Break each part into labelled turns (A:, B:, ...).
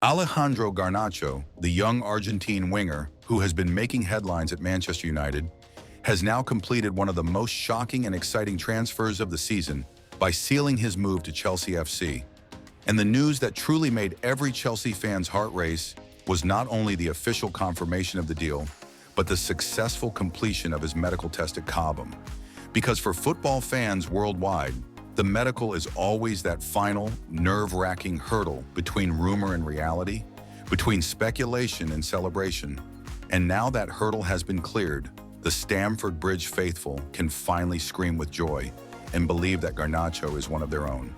A: Alejandro Garnacho, the young Argentine winger who has been making headlines at Manchester United, has now completed one of the most shocking and exciting transfers of the season by sealing his move to Chelsea FC. And the news that truly made every Chelsea fan's heart race was not only the official confirmation of the deal, but the successful completion of his medical test at Cobham. Because for football fans worldwide, the medical is always that final, nerve-wracking hurdle between rumor and reality, between speculation and celebration. And now that hurdle has been cleared, the Stamford Bridge faithful can finally scream with joy and believe that Garnacho is one of their own.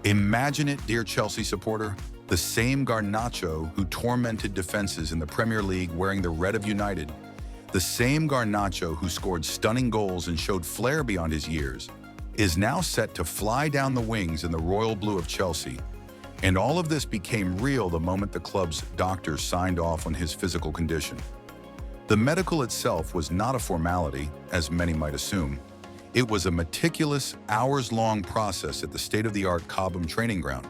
A: Imagine it, dear Chelsea supporter, the same Garnacho who tormented defenses in the Premier League wearing the red of United, the same Garnacho who scored stunning goals and showed flair beyond his years, is now set to fly down the wings in the royal blue of Chelsea. And all of this became real the moment the club's doctors signed off on his physical condition. The medical itself was not a formality, as many might assume. It was a meticulous, hours-long process at the state-of-the-art Cobham training ground,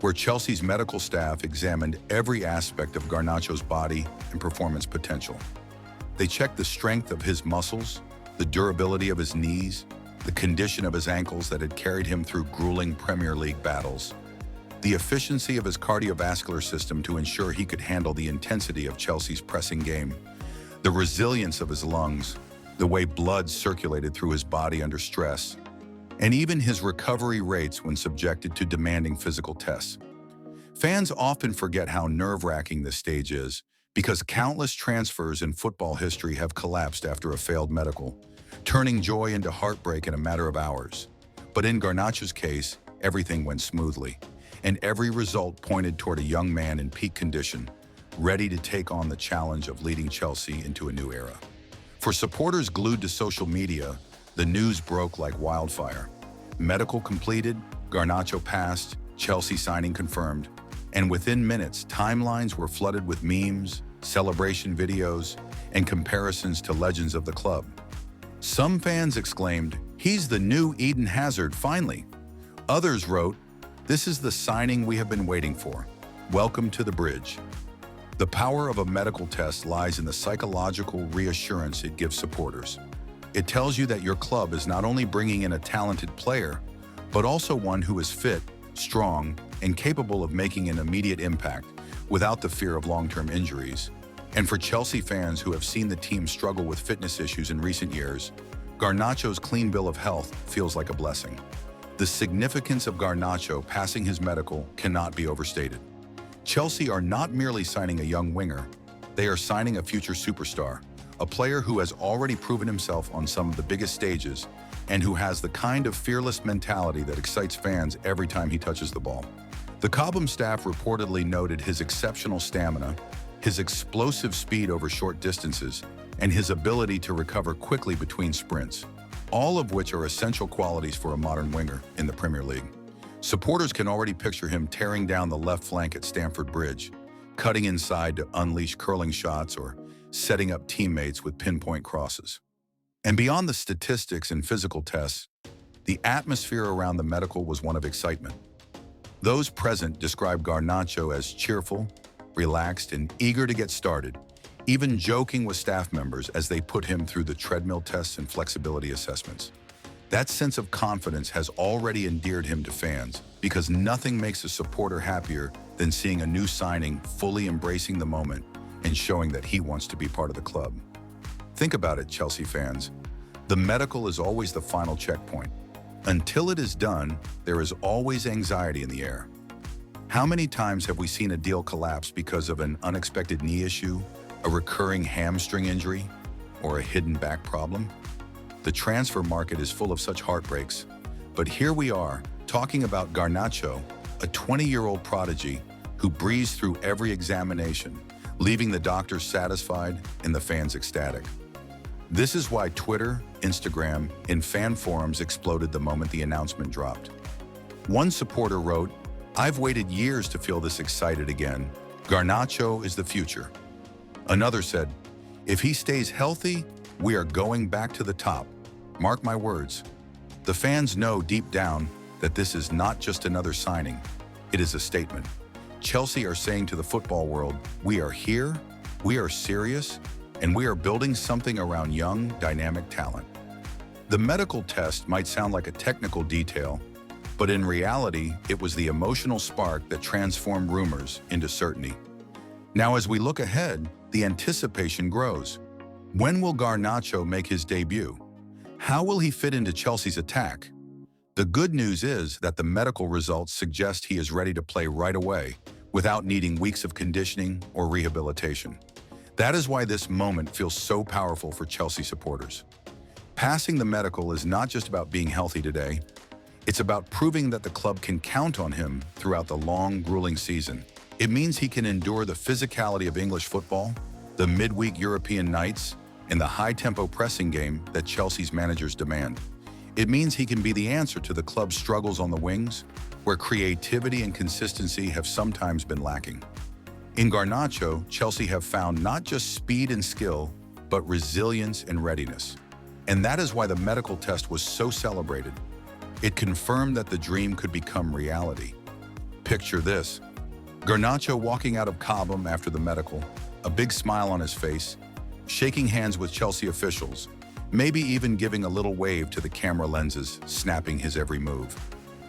A: where Chelsea's medical staff examined every aspect of Garnacho's body and performance potential. They checked the strength of his muscles, the durability of his knees, the condition of his ankles that had carried him through grueling Premier League battles, the efficiency of his cardiovascular system to ensure he could handle the intensity of Chelsea's pressing game, the resilience of his lungs, the way blood circulated through his body under stress, and even his recovery rates when subjected to demanding physical tests. Fans often forget how nerve-wracking this stage is because countless transfers in football history have collapsed after a failed medical, turning joy into heartbreak in a matter of hours. But in Garnacho's case, everything went smoothly, and every result pointed toward a young man in peak condition, ready to take on the challenge of leading Chelsea into a new era. For supporters glued to social media, the news broke like wildfire. Medical completed, Garnacho passed, Chelsea signing confirmed, and within minutes, timelines were flooded with memes, celebration videos, and comparisons to legends of the club. Some fans exclaimed, "He's the new Eden Hazard, finally." Others wrote, "This is the signing we have been waiting for. Welcome to the bridge." The power of a medical test lies in the psychological reassurance it gives supporters. It tells you that your club is not only bringing in a talented player, but also one who is fit, strong, and capable of making an immediate impact without the fear of long-term injuries. And for Chelsea fans who have seen the team struggle with fitness issues in recent years, Garnacho's clean bill of health feels like a blessing. The significance of Garnacho passing his medical cannot be overstated. Chelsea are not merely signing a young winger, they are signing a future superstar, a player who has already proven himself on some of the biggest stages and who has the kind of fearless mentality that excites fans every time he touches the ball. The Cobham staff reportedly noted his exceptional stamina, his explosive speed over short distances, and his ability to recover quickly between sprints, all of which are essential qualities for a modern winger in the Premier League. Supporters can already picture him tearing down the left flank at Stamford Bridge, cutting inside to unleash curling shots or setting up teammates with pinpoint crosses. And beyond the statistics and physical tests, the atmosphere around the medical was one of excitement. Those present described Garnacho as cheerful, relaxed, and eager to get started, even joking with staff members as they put him through the treadmill tests and flexibility assessments. That sense of confidence has already endeared him to fans because nothing makes a supporter happier than seeing a new signing fully embracing the moment and showing that he wants to be part of the club. Think about it, Chelsea fans. The medical is always the final checkpoint. Until it is done, there is always anxiety in the air. How many times have we seen a deal collapse because of an unexpected knee issue, a recurring hamstring injury, or a hidden back problem? The transfer market is full of such heartbreaks, but here we are, talking about Garnacho, a 20-year-old prodigy who breezed through every examination, leaving the doctors satisfied and the fans ecstatic. This is why Twitter, Instagram, and fan forums exploded the moment the announcement dropped. One supporter wrote, "I've waited years to feel this excited again. Garnacho is the future." Another said, "If he stays healthy, we are going back to the top. Mark my words." The fans know deep down that this is not just another signing, it is a statement. Chelsea are saying to the football world, we are here, we are serious, and we are building something around young, dynamic talent. The medical test might sound like a technical detail, but in reality, it was the emotional spark that transformed rumors into certainty. Now, as we look ahead, the anticipation grows. When will Garnacho make his debut? How will he fit into Chelsea's attack? The good news is that the medical results suggest he is ready to play right away, without needing weeks of conditioning or rehabilitation. That is why this moment feels so powerful for Chelsea supporters. Passing the medical is not just about being healthy today, it's about proving that the club can count on him throughout the long, grueling season. It means he can endure the physicality of English football, the midweek European nights, and the high-tempo pressing game that Chelsea's managers demand. It means he can be the answer to the club's struggles on the wings, where creativity and consistency have sometimes been lacking. In Garnacho, Chelsea have found not just speed and skill, but resilience and readiness. And that is why the medical test was so celebrated. It confirmed that the dream could become reality. Picture this: Granacho walking out of Cobham after the medical, a big smile on his face, shaking hands with Chelsea officials, maybe even giving a little wave to the camera lenses, snapping his every move.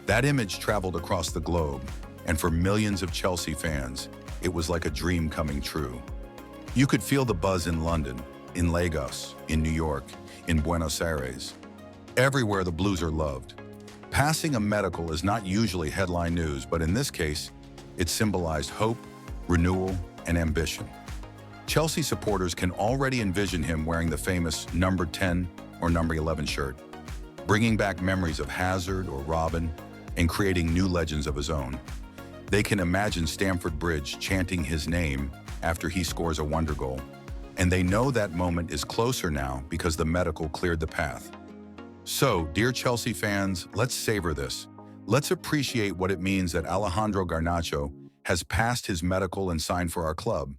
A: That image traveled across the globe, and for millions of Chelsea fans, it was like a dream coming true. You could feel the buzz in London, in Lagos, in New York, in Buenos Aires. Everywhere the Blues are loved. Passing a medical is not usually headline news, but in this case, it symbolized hope, renewal, and ambition. Chelsea supporters can already envision him wearing the famous number 10 or number 11 shirt, bringing back memories of Hazard or Robin and creating new legends of his own. They can imagine Stamford Bridge chanting his name after he scores a wonder goal, and they know that moment is closer now because the medical cleared the path. So, dear Chelsea fans, let's savor this. Let's appreciate what it means that Alejandro Garnacho has passed his medical and signed for our club.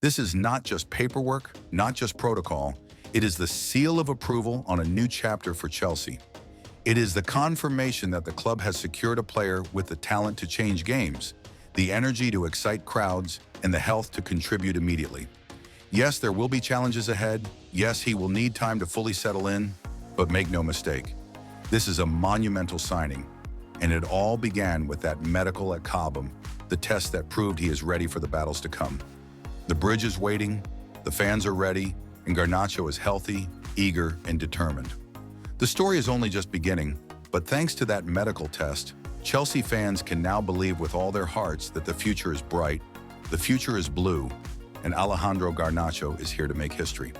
A: This is not just paperwork, not just protocol. It is the seal of approval on a new chapter for Chelsea. It is the confirmation that the club has secured a player with the talent to change games, the energy to excite crowds, and the health to contribute immediately. Yes, there will be challenges ahead. Yes, he will need time to fully settle in, but make no mistake, this is a monumental signing, and it all began with that medical at Cobham, the test that proved he is ready for the battles to come. The bridge is waiting, the fans are ready, and Garnacho is healthy, eager, and determined. The story is only just beginning, but thanks to that medical test, Chelsea fans can now believe with all their hearts that the future is bright, the future is blue, and Alejandro Garnacho is here to make history.